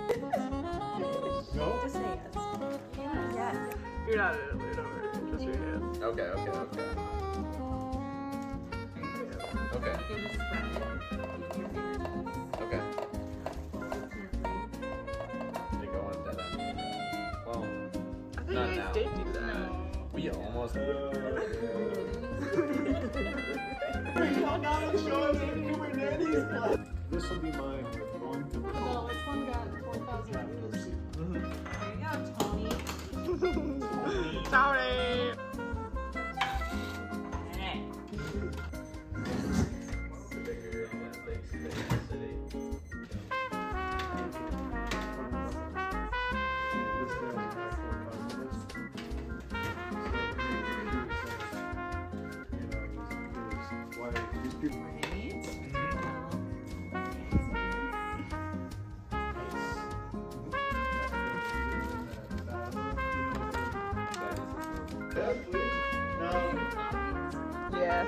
No? Just say yes. Yes. You're not in Italy, don't worry. Just your hands. Okay. Okay. You can just spread it using your fingertips. Okay. Fold gently. They go on dead end. Well, I think not you now. guys did do that. We almost. Y'all gotta show us Kubernetes class. This will be mine with one to No, which one got 4,000 views? There you go, Tony. Tony! These people Yeah.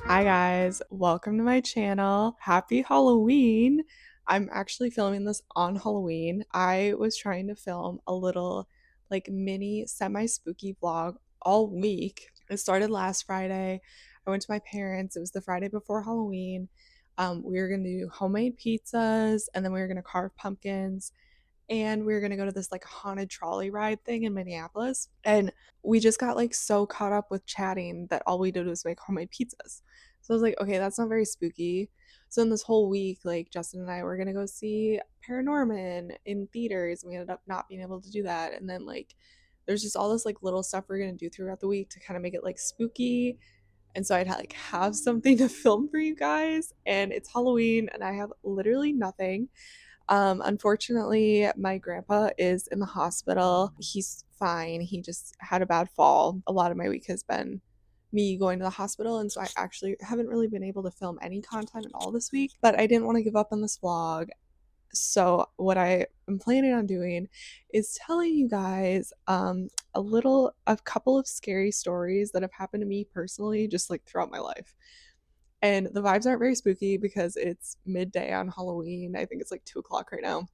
Hi guys, welcome to my channel. Happy Halloween. I'm actually filming this on Halloween. I was trying to film a little like mini semi-spooky vlog all week. It started last Friday. I went to my parents. It was the Friday before Halloween. We were gonna do homemade pizzas and then we were gonna carve pumpkins and we were gonna go to this like haunted trolley ride thing in Minneapolis. And we just got like so caught up with chatting that all we did was make homemade pizzas. So I was like, okay, that's not very spooky. So in this whole week, like Justin and I were gonna go see Paranorman in theaters, and we ended up not being able to do that. And then like there's just all this like little stuff we're gonna do throughout the week to kind of make it like spooky. And so I'd like have something to film for you guys. And it's Halloween, and I have literally nothing. Unfortunately, my grandpa is in the hospital. He's fine. He just had a bad fall. A lot of my week has been me going to the hospital, and so I actually haven't really been able to film any content at all this week. But I didn't want to give up on this vlog. So what I am planning on doing is telling you guys a couple of scary stories that have happened to me personally just like throughout my life. And the vibes aren't very spooky because it's midday on Halloween. I think it's like 2 o'clock right now.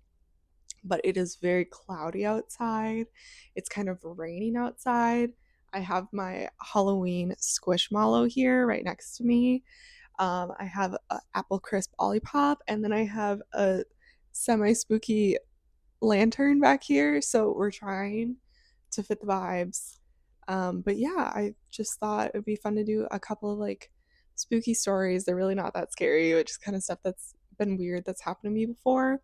But it is very cloudy outside. It's kind of raining outside. I have my Halloween squishmallow here right next to me. I have an apple crisp Olipop, and then I have a semi spooky lantern back here. So we're trying to fit the vibes. But yeah, I just thought it would be fun to do a couple of like spooky stories. They're really not that scary, but just kind of stuff that's been weird that's happened to me before.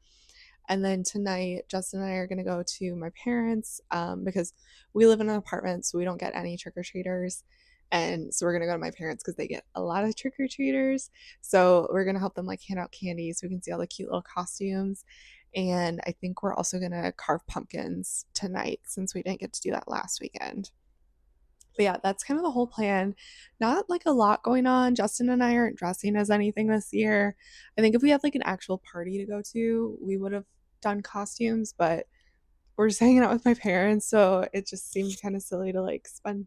And then tonight, Justin and I are going to go to my parents because we live in an apartment, so we don't get any trick or treaters. And so we're going to go to my parents because they get a lot of trick or treaters. So we're going to help them like hand out candy so we can see all the cute little costumes. And I think we're also going to carve pumpkins tonight since we didn't get to do that last weekend. But yeah, that's kind of the whole plan. Not like a lot going on. Justin and I aren't dressing as anything this year. I think if we had like an actual party to go to, we would have done costumes, but we're just hanging out with my parents, so it just seemed kind of silly to like spend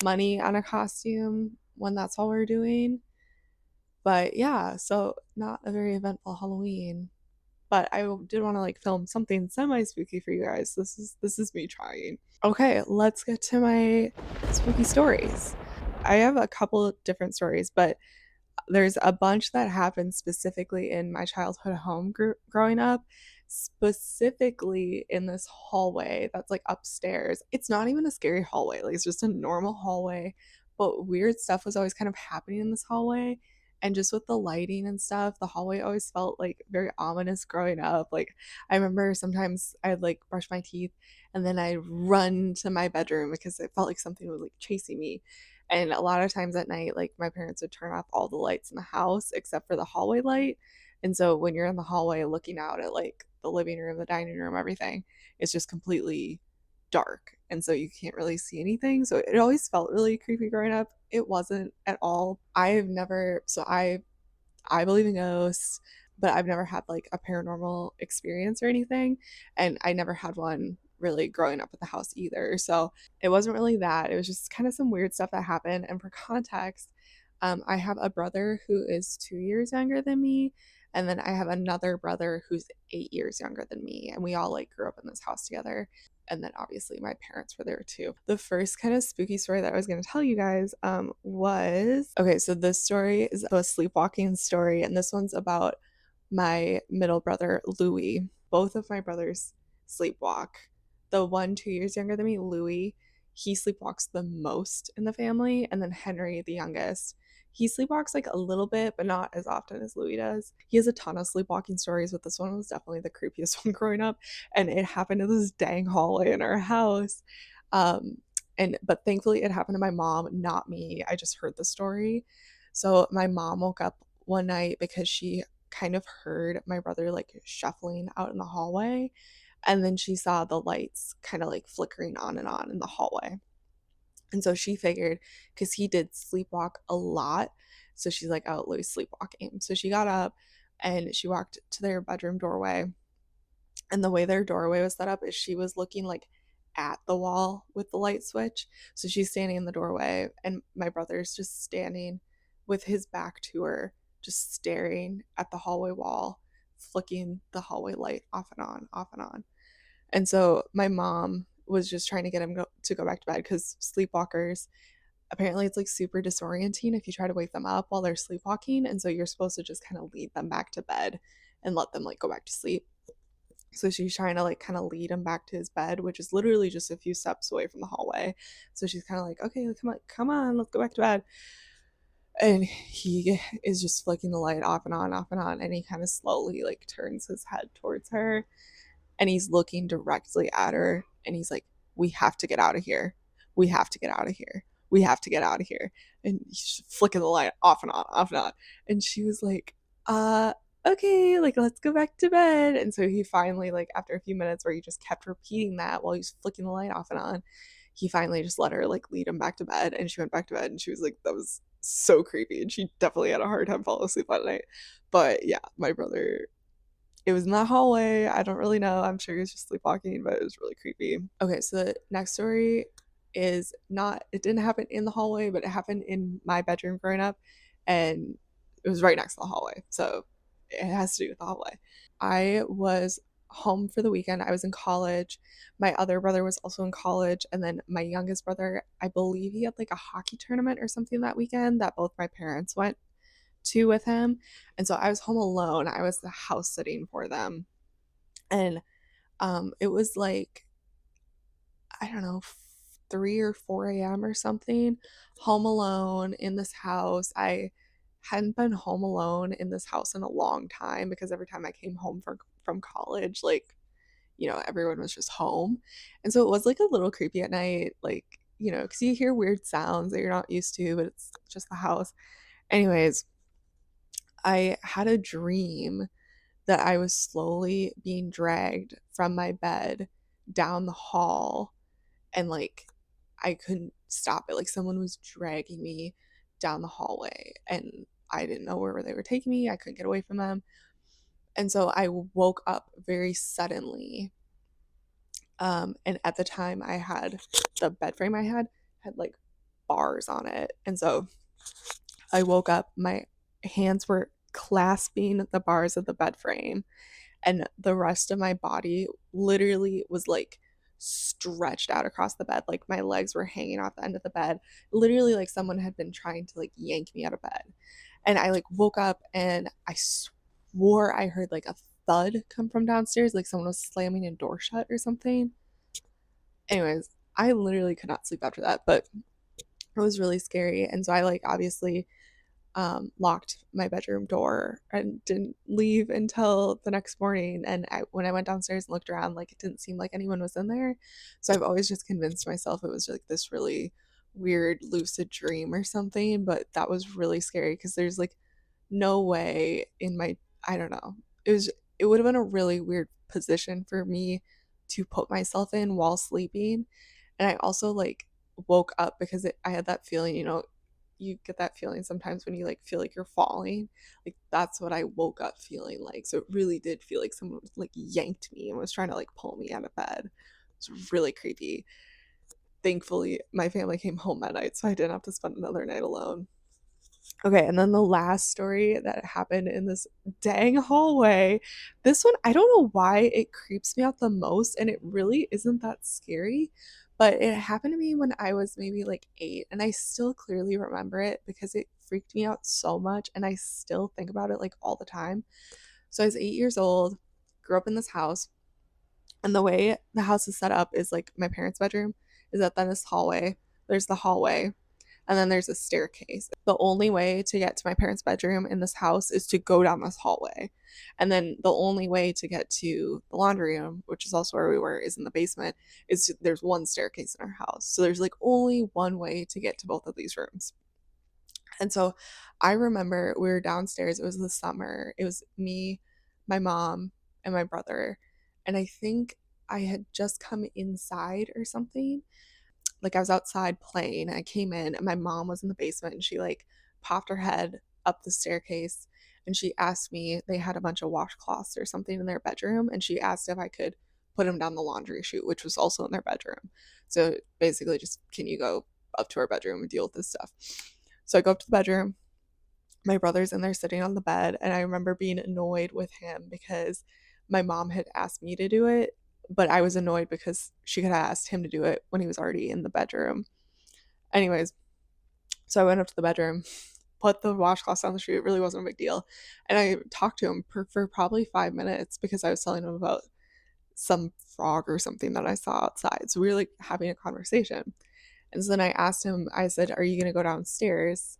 money on a costume when that's all we're doing. But yeah, so not a very eventful Halloween. But I did want to like film something semi spooky for you guys. This is me trying. Okay, let's get to my spooky stories. I have a couple of different stories, but there's a bunch that happened specifically in my childhood home growing up, specifically in this hallway that's like upstairs. It's not even a scary hallway, like it's just a normal hallway, but weird stuff was always kind of happening in this hallway. And just with the lighting and stuff, the hallway always felt like very ominous growing up. Like, I remember sometimes I'd like brush my teeth and then I'd run to my bedroom because it felt like something was like chasing me. And a lot of times at night, like my parents would turn off all the lights in the house except for the hallway light. And so when you're in the hallway looking out at like the living room, the dining room, everything, it's just completely dark. And so you can't really see anything. So it always felt really creepy growing up. It wasn't at all. I've never, so I believe in ghosts, but I've never had like a paranormal experience or anything. And I never had one really growing up at the house either. So it wasn't really that. It was just kind of some weird stuff that happened. And for context, I have a brother who is 2 years younger than me. And then I have another brother who's 8 years younger than me. And we all like grew up in this house together. And then obviously my parents were there too. The first kind of spooky story that I was going to tell you guys was okay. So this story is a sleepwalking story, and this one's about my middle brother Louis. Both of my brothers sleepwalk. The one 2 years younger than me, Louis, he sleepwalks the most in the family, and then Henry, the youngest, he sleepwalks like a little bit, but not as often as Louis does. He has a ton of sleepwalking stories, but this one was definitely the creepiest one growing up, and it happened in this dang hallway in our house. But thankfully it happened to my mom, not me. I just heard the story. So my mom woke up one night because she kind of heard my brother like shuffling out in the hallway, and then she saw the lights kind of like flickering on and on in the hallway. And so she figured, because he did sleepwalk a lot, so she's like, oh, Louis sleepwalking. So she got up and she walked to their bedroom doorway. And the way their doorway was set up is she was looking like at the wall with the light switch. So she's standing in the doorway, and my brother's just standing with his back to her, just staring at the hallway wall, flicking the hallway light off and on, off and on. And so my mom was just trying to get him to go back to bed, because sleepwalkers, apparently it's like super disorienting if you try to wake them up while they're sleepwalking. And so you're supposed to just kind of lead them back to bed and let them like go back to sleep. So she's trying to like kind of lead him back to his bed, which is literally just a few steps away from the hallway. So she's kind of like, okay, come on, let's go back to bed. And he is just flicking the light off and on, off and on. And he kind of slowly like turns his head towards her, and he's looking directly at her, and he's like, we have to get out of here. We have to get out of here. We have to get out of here. And he's flicking the light off and on, off and on. And she was like, okay, like let's go back to bed. And so he finally, like after a few minutes where he just kept repeating that while he's flicking the light off and on, he finally just let her like lead him back to bed. And she went back to bed, and she was like, that was so creepy. And she definitely had a hard time falling asleep that night. But yeah, my brother, it was in that hallway. I don't really know. I'm sure he was just sleepwalking, but it was really creepy. Okay, so the next story is not, it didn't happen in the hallway, but it happened in my bedroom growing up, and it was right next to the hallway. So it has to do with the hallway. I was home for the weekend. I was in college. My other brother was also in college. And then my youngest brother, I believe he had like a hockey tournament or something that weekend that both my parents went to with him. And so I was home alone. I was the house sitting for them. And it was like, I don't know, 3 or 4 a.m. or something, home alone in this house. I hadn't been home alone in this house in a long time, because every time I came home from college, like, everyone was just home. And so it was like a little creepy at night, like, because you hear weird sounds that you're not used to, but it's just the house. Anyways, I had a dream that I was slowly being dragged from my bed down the hall, and like I couldn't stop it. Like someone was dragging me down the hallway, and I didn't know where they were taking me. I couldn't get away from them. And so I woke up very suddenly. And at the time I had the bed frame I had like bars on it. And so I woke up, my hands were clasping the bars of the bed frame, and the rest of my body literally was like stretched out across the bed. Like my legs were hanging off the end of the bed, literally like someone had been trying to like yank me out of bed. And I like woke up, and I swore I heard like a thud come from downstairs, like someone was slamming a door shut or something. Anyways, I literally could not sleep after that, but it was really scary. And so I like obviously locked my bedroom door and didn't leave until the next morning. And when I went downstairs and looked around, like it didn't seem like anyone was in there. So I've always just convinced myself it was like this really weird lucid dream or something, but that was really scary because there's like no way in my, I don't know. It would have been a really weird position for me to put myself in while sleeping. And I also like woke up because I had that feeling, you get that feeling sometimes when you like feel like you're falling. Like that's what I woke up feeling like. So it really did feel like someone like yanked me and was trying to like pull me out of bed. It's really creepy. Thankfully, my family came home that night, so I didn't have to spend another night alone. Okay, and then the last story that happened in this dang hallway. This one, I don't know why it creeps me out the most, and it really isn't that scary, but it happened to me when I was maybe like 8, and I still clearly remember it because it freaked me out so much, and I still think about it like all the time. So I was 8 years old, grew up in this house, and the way the house is set up is like my parents' bedroom is that then this hallway. There's the hallway, and then there's a staircase. The only way to get to my parents' bedroom in this house is to go down this hallway. And then the only way to get to the laundry room, which is also where we were, is in the basement. There's one staircase in our house. So there's like only one way to get to both of these rooms. And so I remember we were downstairs. It was the summer. It was me, my mom, and my brother. And I think I had just come inside or something. Like I was outside playing. I came in and my mom was in the basement and she like popped her head up the staircase and she asked me, they had a bunch of washcloths or something in their bedroom, and she asked if I could put them down the laundry chute, which was also in their bedroom. So basically just, can you go up to our bedroom and deal with this stuff? So I go up to the bedroom. My brother's in there sitting on the bed, and I remember being annoyed with him because my mom had asked me to do it, but I was annoyed because she could have asked him to do it when he was already in the bedroom. Anyways, so I went up to the bedroom, put the washcloths on the street. It really wasn't a big deal. And I talked to him for probably 5 minutes because I was telling him about some frog or something that I saw outside. So we were like having a conversation. And so then I asked him, I said, "Are you going to go downstairs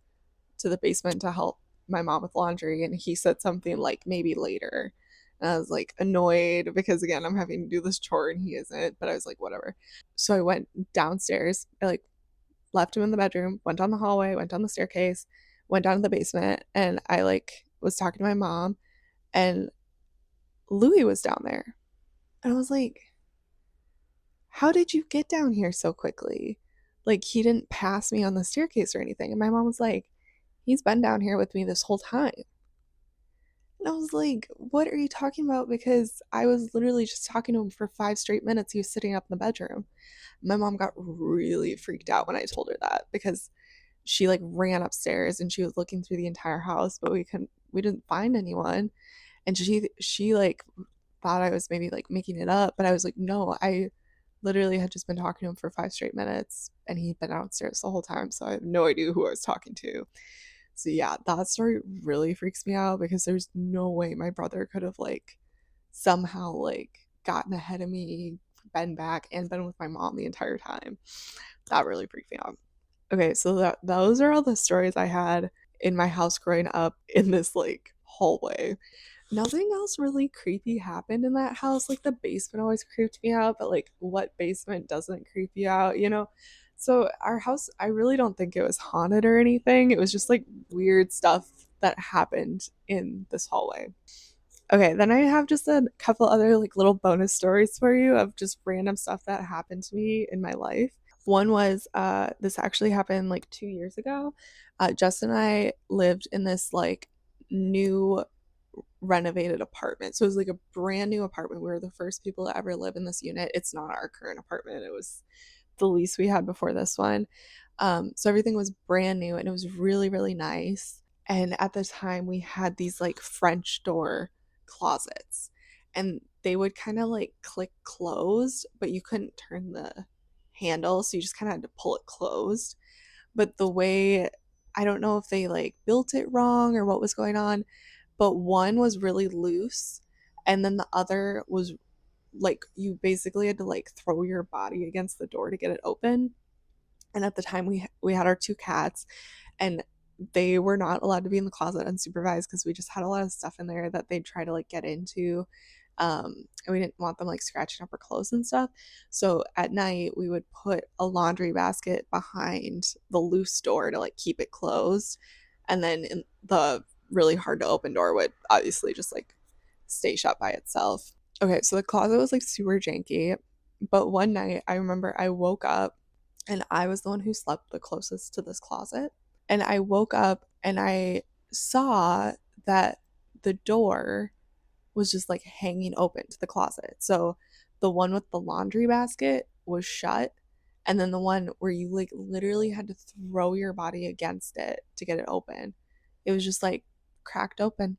to the basement to help my mom with laundry?" And he said something like, "Maybe later." And I was like annoyed because again, I'm having to do this chore and he isn't, but I was like, whatever. So I went downstairs. I like left him in the bedroom, went down the hallway, went down the staircase, went down to the basement, and I like was talking to my mom, and Louis was down there. And I was like, "How did you get down here so quickly?" Like he didn't pass me on the staircase or anything. And my mom was like, "He's been down here with me this whole time." And I was like, "What are you talking about?" Because I was literally just talking to him for 5 straight minutes. He was sitting up in the bedroom. My mom got really freaked out when I told her that because she like ran upstairs and she was looking through the entire house, but we didn't find anyone. And she like thought I was maybe like making it up, but I was like, "No, I literally had just been talking to him for 5 straight minutes and he'd been downstairs the whole time. So I have no idea who I was talking to." So yeah, that story really freaks me out because there's no way my brother could have like somehow like gotten ahead of me, been back, and been with my mom the entire time. That really freaked me out. Okay, so those are all the stories I had in my house growing up in this like hallway. Nothing else really creepy happened in that house. Like the basement always creeped me out, but like what basement doesn't creep you out? So our house, I really don't think it was haunted or anything. It was just like weird stuff that happened in this hallway. Okay, then I have just a couple other like little bonus stories for you of just random stuff that happened to me in my life. One was this actually happened like 2 years ago. Justin and I lived in this like new renovated apartment. So it was like a brand new apartment. We were the first people to ever live in this unit. It's not our current apartment. It was the lease we had before this one. So everything was brand new and it was really, really nice. And at the time, we had these like French door closets and they would kind of like click closed, but you couldn't turn the handle. So you just kind of had to pull it closed. But the way, I don't know if they like built it wrong or what was going on, but one was really loose and then the other was like you basically had to like throw your body against the door to get it open. And at the time we had our two cats and they were not allowed to be in the closet unsupervised because we just had a lot of stuff in there that they'd try to like get into. And we didn't want them like scratching up our clothes and stuff. So at night we would put a laundry basket behind the loose door to like keep it closed, and then in the really hard to open door would obviously just like stay shut by itself. Okay, so the closet was like super janky, but one night I remember I woke up and I was the one who slept the closest to this closet. And I woke up and I saw that the door was just like hanging open to the closet. So the one with the laundry basket was shut, and then the one where you like literally had to throw your body against it to get it open, it was just like cracked open.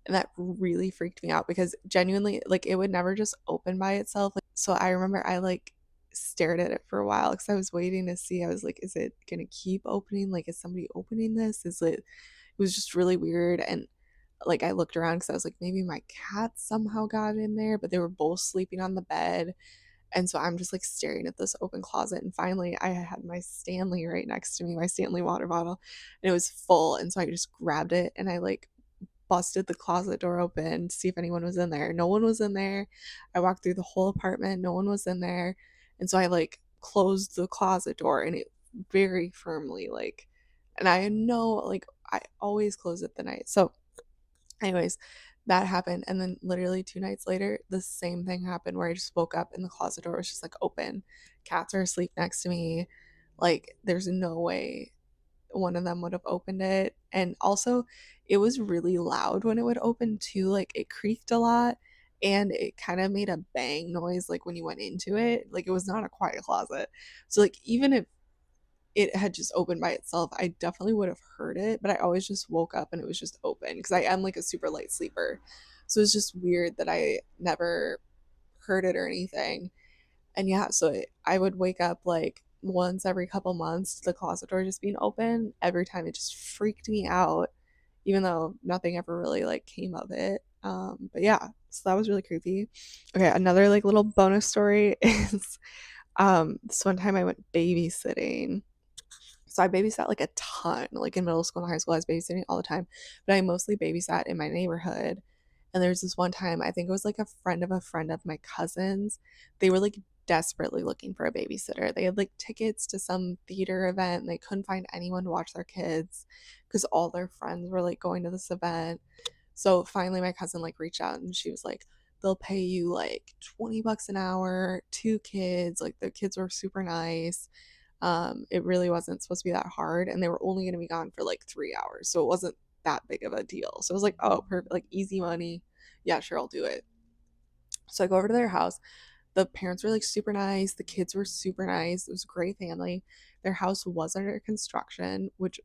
And that really freaked me out because genuinely like it would never just open by itself. Like, so I remember I like stared at it for a while because I was waiting to see. I was like, is it gonna keep opening? Like, is somebody opening this? Is it was just really weird. And like I looked around because I was like, maybe my cat somehow got in there, but they were both sleeping on the bed. And so I'm just like staring at this open closet. And finally, I had my Stanley right next to me, my Stanley water bottle, and it was full. And so I just grabbed it and I like busted the closet door open to see if anyone was in there. No one was in there. I walked through the whole apartment, no one was in there. And so I like closed the closet door and it very firmly, like, and I know like I always close it the night. So anyways, that happened. And then literally 2 nights later, the same thing happened where I just woke up and the closet door was just like open. Cats are asleep next to me. Like, there's no way one of them would have opened it. And also, it was really loud when it would open too. Like, it creaked a lot and it kind of made a bang noise like when you went into it. Like, it was not a quiet closet. So, like, even if it had just opened by itself, I definitely would have heard it, but I always just woke up and it was just open because I am like a super light sleeper. So it's just weird that I never heard it or anything. And yeah, so I would wake up like once every couple months to the closet door just being open. Every time it just freaked me out, even though nothing ever really like came of it. But yeah, so that was really creepy. Okay, another like little bonus story is this one time I went babysitting. So I babysat like a ton, like in middle school and high school, I was babysitting all the time, but I mostly babysat in my neighborhood. And there's this one time, I think it was like a friend of my cousin's. They were like desperately looking for a babysitter. They had like tickets to some theater event and they couldn't find anyone to watch their kids because all their friends were like going to this event. So finally, my cousin like reached out and she was like, they'll pay you like $20 an hour, 2 kids. Like the kids were super nice. It really wasn't supposed to be that hard, and they were only going to be gone for like 3 hours, so it wasn't that big of a deal. So I was like, oh, perfect, like easy money. Yeah, sure, I'll do it. So I go over to their house. The parents were like super nice. The kids were super nice. It was a great family. Their house was under construction, which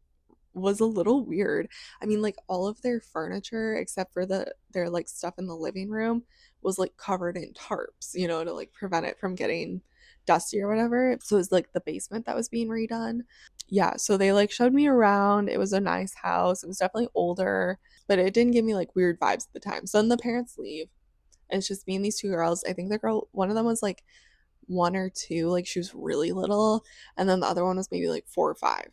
was a little weird. I mean, like all of their furniture except for their like stuff in the living room was like covered in tarps, to like prevent it from getting dusty or whatever. So it was like the basement that was being redone. Yeah, so they like showed me around. It was a nice house. It was definitely older, but it didn't give me like weird vibes at the time. So then the parents leave and it's just me and these 2 girls. I think the girl, one of them was like 1 or 2, like she was really little, and then the other one was maybe like 4 or 5.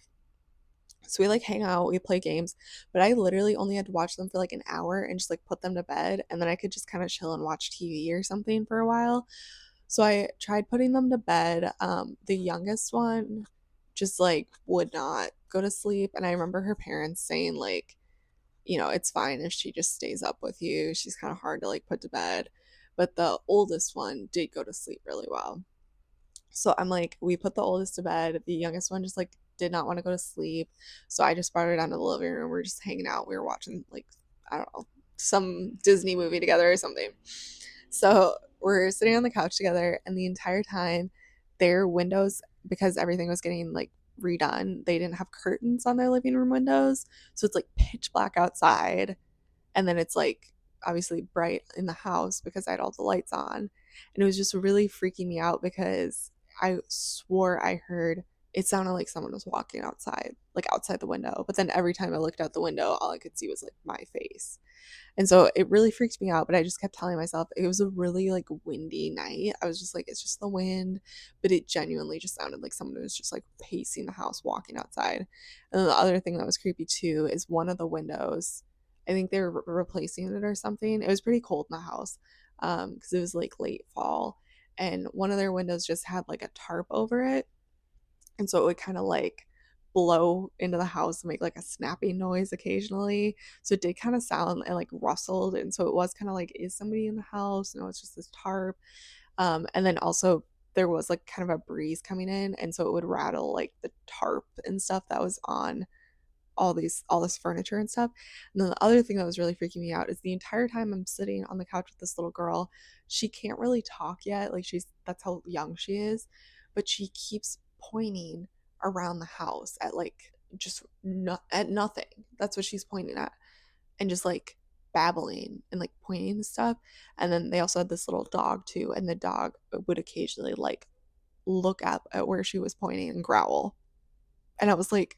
So we like hang out, we play games, but I literally only had to watch them for like an hour and just like put them to bed, and then I could just kind of chill and watch TV or something for a while. So I tried putting them to bed. The youngest one just like would not go to sleep, and I remember her parents saying like, it's fine if she just stays up with you. She's kind of hard to like put to bed. But the oldest one did go to sleep really well. So I'm like, we put the oldest to bed. The youngest one just like did not want to go to sleep. So I just brought her down to the living room. We were just hanging out. We were watching like, I don't know, some Disney movie together or something. So we're sitting on the couch together, and the entire time their windows, because everything was getting like redone, they didn't have curtains on their living room windows. So it's like pitch black outside, and then it's like obviously bright in the house because I had all the lights on. And it was just really freaking me out because I swore I heard it sounded like someone was walking outside, like outside the window. But then every time I looked out the window, all I could see was like my face. And so it really freaked me out, but I just kept telling myself it was a really like windy night. I was just like, it's just the wind, but it genuinely just sounded like someone was just like pacing the house, walking outside. And then the other thing that was creepy too is one of the windows, I think they were replacing it or something. It was pretty cold in the house, because it was like late fall, and one of their windows just had like a tarp over it, and so it would kind of like blow into the house and make like a snapping noise occasionally. So it did kind of sound and like rustled, and so it was kind of like, is somebody in the house? No, it's just this tarp. And then also there was like kind of a breeze coming in, and so it would rattle like the tarp and stuff that was on all this furniture and stuff. And then the other thing that was really freaking me out is the entire time I'm sitting on the couch with this little girl, she can't really talk yet. Like that's how young she is, but she keeps pointing around the house at like just at nothing. That's what she's pointing at, and just like babbling and like pointing and stuff. And then they also had this little dog too, and the dog would occasionally like look up at where she was pointing and growl. And I was like,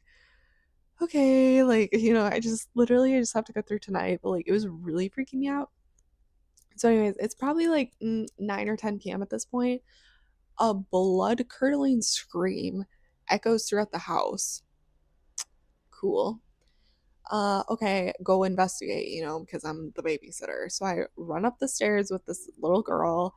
okay, like, I just literally I just have to go through tonight, but like it was really freaking me out. So anyways, it's probably like 9 or 10 p.m. at this point. A blood curdling scream echoes throughout the house. Cool. Okay, go investigate, because I'm the babysitter. So I run up the stairs with this little girl,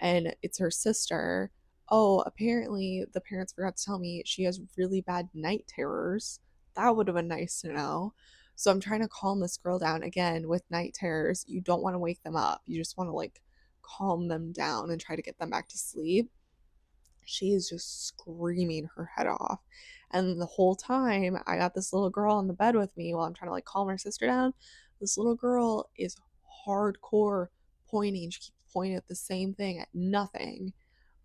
and it's her sister. Oh, apparently the parents forgot to tell me she has really bad night terrors. That would have been nice to know. So I'm trying to calm this girl down again with night terrors. You don't want to wake them up. You just want to like calm them down and try to get them back to sleep. She is just screaming her head off. And the whole time, I got this little girl on the bed with me while I'm trying to like calm her sister down. This little girl is hardcore pointing. She keeps pointing at the same thing, at nothing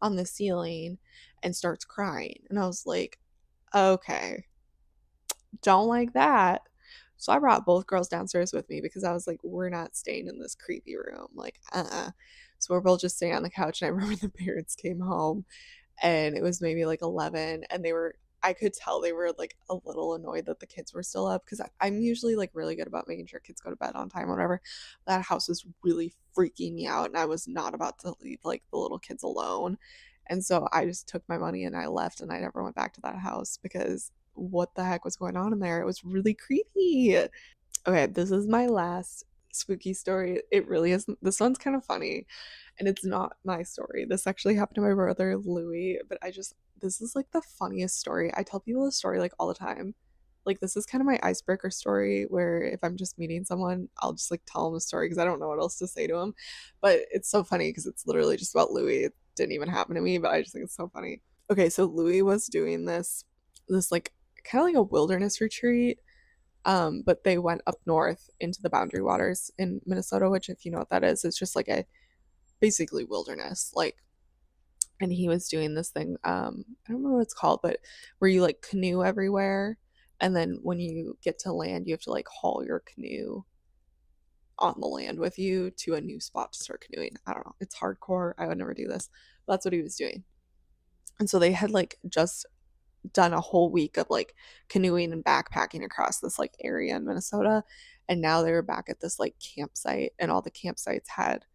on the ceiling, and starts crying. And I was like, okay, don't like that. So I brought both girls downstairs with me because I was like, we're not staying in this creepy room. Like, So we're both just sitting on the couch. And I remember the parents came home, and it was maybe like 11, and I could tell they were like a little annoyed that the kids were still up, because I'm usually like really good about making sure kids go to bed on time or whatever. That house was really freaking me out, and I was not about to leave like the little kids alone. And so I just took my money and I left, and I never went back to that house because what the heck was going on in there? It was really creepy. Okay, this is my last spooky story. It really is. This one's kind of funny, and it's not my story. This actually happened to my brother Louis, but this is like the funniest story. I tell people this story like all the time. Like, this is kind of my icebreaker story, where if I'm just meeting someone, I'll just like tell them a story because I don't know what else to say to them. But it's so funny because it's literally just about Louis. It didn't even happen to me, but I just think it's so funny. Okay, so Louis was doing this like kind of like a wilderness retreat, but they went up north into the Boundary Waters in Minnesota, which, if you know what that is, it's just like a basically wilderness. Like, and he was doing this thing, I don't remember what it's called, but where you like canoe everywhere, and then when you get to land, you have to like haul your canoe on the land with you to a new spot to start canoeing. I don't know. It's hardcore. I would never do this. But that's what he was doing. And so they had like just done a whole week of like canoeing and backpacking across this like area in Minnesota, and now they were back at this like campsite, and all the campsites had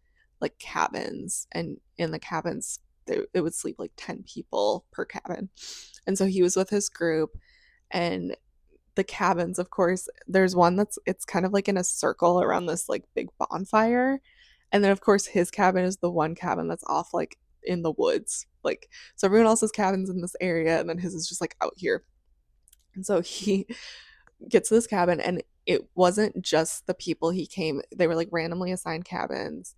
like cabins, and in the cabins it would sleep like 10 people per cabin. And so he was with his group, and the cabins, of course, there's one it's kind of like in a circle around this like big bonfire, and then of course his cabin is the one cabin that's off like in the woods. Like, so everyone else's cabin's in this area, and then his is just like out here. And so he gets to this cabin, and it wasn't just the people he came, they were like randomly assigned cabins.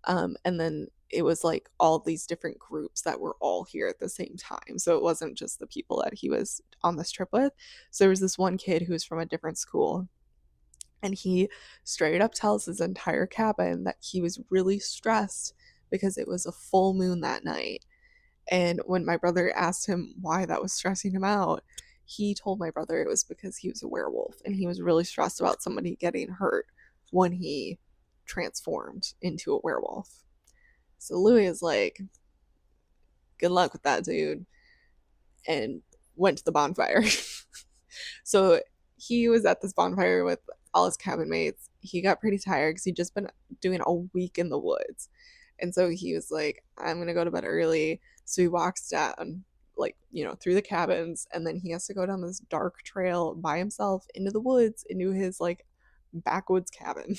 And then it was like all these different groups that were all here at the same time. So it wasn't just the people that he was on this trip with. So there was this one kid who was from a different school, and he straight up tells his entire cabin that he was really stressed because it was a full moon that night. And when my brother asked him why that was stressing him out, he told my brother it was because he was a werewolf, and he was really stressed about somebody getting hurt when he transformed into a werewolf. So Louis is like, good luck with that, dude, and went to the bonfire. So he was at this bonfire with all his cabin mates. He got pretty tired because he'd just been doing a week in the woods. And so he was like, I'm going to go to bed early. So he walks down, like, through the cabins, and then he has to go down this dark trail by himself into the woods, into his like backwoods cabin.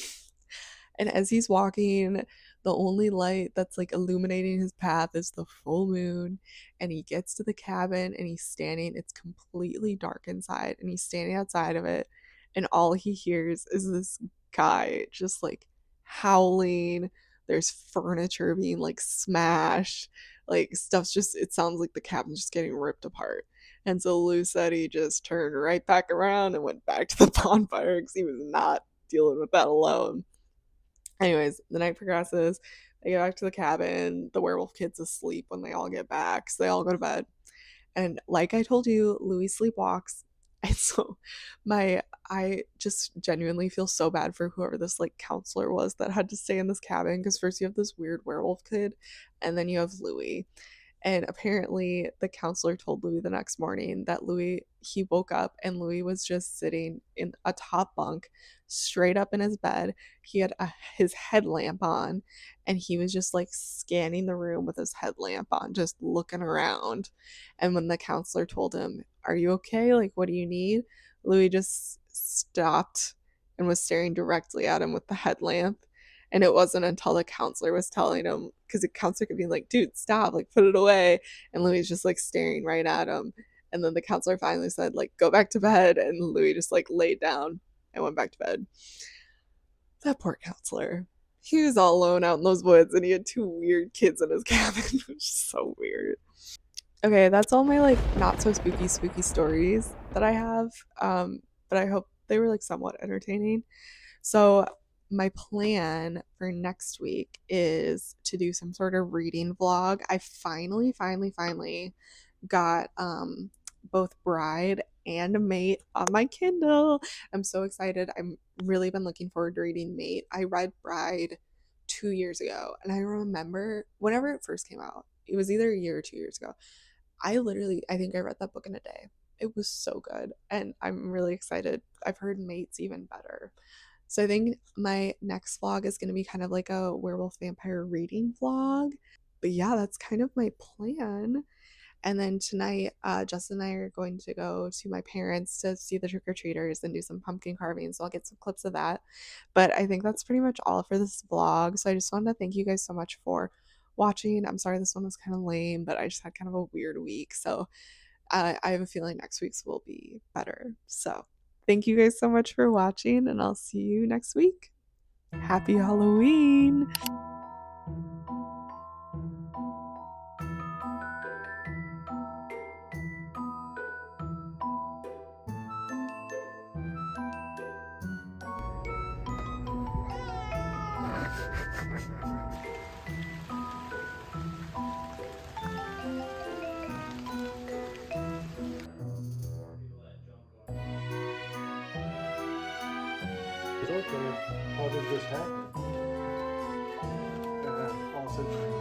And as he's walking, the only light that's like illuminating his path is the full moon. And he gets to the cabin and he's standing, it's completely dark inside, and he's standing outside of it. And all he hears is this guy just like howling. There's furniture being like smashed. Like stuff's just, it sounds like the cabin's just getting ripped apart. And so Lou said he just turned right back around and went back to the bonfire because he was not dealing with that alone. Anyways, the night progresses. They get back to the cabin. The werewolf kid's asleep when they all get back. So they all go to bed. And like I told you, Louis sleepwalks. And so I just genuinely feel so bad for whoever this like counselor was that had to stay in this cabin, because first you have this weird werewolf kid and then you have Louis. And apparently, the counselor told Louis the next morning that he woke up and Louis was just sitting in a top bunk, straight up in his bed. He had his headlamp on, and he was just like scanning the room with his headlamp on, just looking around. And when the counselor told him, "Are you okay? Like, what do you need?" Louis just stopped and was staring directly at him with the headlamp. And it wasn't until the counselor was telling him, because the counselor could be like, "Dude, stop, like put it away." And Louis just like staring right at him. And then the counselor finally said, like, "Go back to bed." And Louis just like laid down and went back to bed. That poor counselor. He was all alone out in those woods and he had two weird kids in his cabin. It was so weird. Okay, that's all my like not so spooky stories that I have. But I hope they were like somewhat entertaining. So my plan for next week is to do some sort of reading vlog. I finally got both Bride and Mate on my Kindle. I'm so excited. I'm really been looking forward to reading Mate. I read Bride 2 years ago, and I remember whenever it first came out, it was either a year or 2 years ago. I think I read that book in a day. It was so good, and I'm really excited. I've heard Mate's even better. So I think my next vlog is going to be kind of like a werewolf vampire reading vlog. But yeah, that's kind of my plan. And then tonight, Justin and I are going to go to my parents to see the trick-or-treaters and do some pumpkin carving. So I'll get some clips of that. But I think that's pretty much all for this vlog. So I just wanted to thank you guys so much for watching. I'm sorry this one was kind of lame, but I just had kind of a weird week. So I have a feeling next week's will be better. So thank you guys so much for watching, and I'll see you next week. Happy Halloween! It's okay. How did this happen? All of a sudden,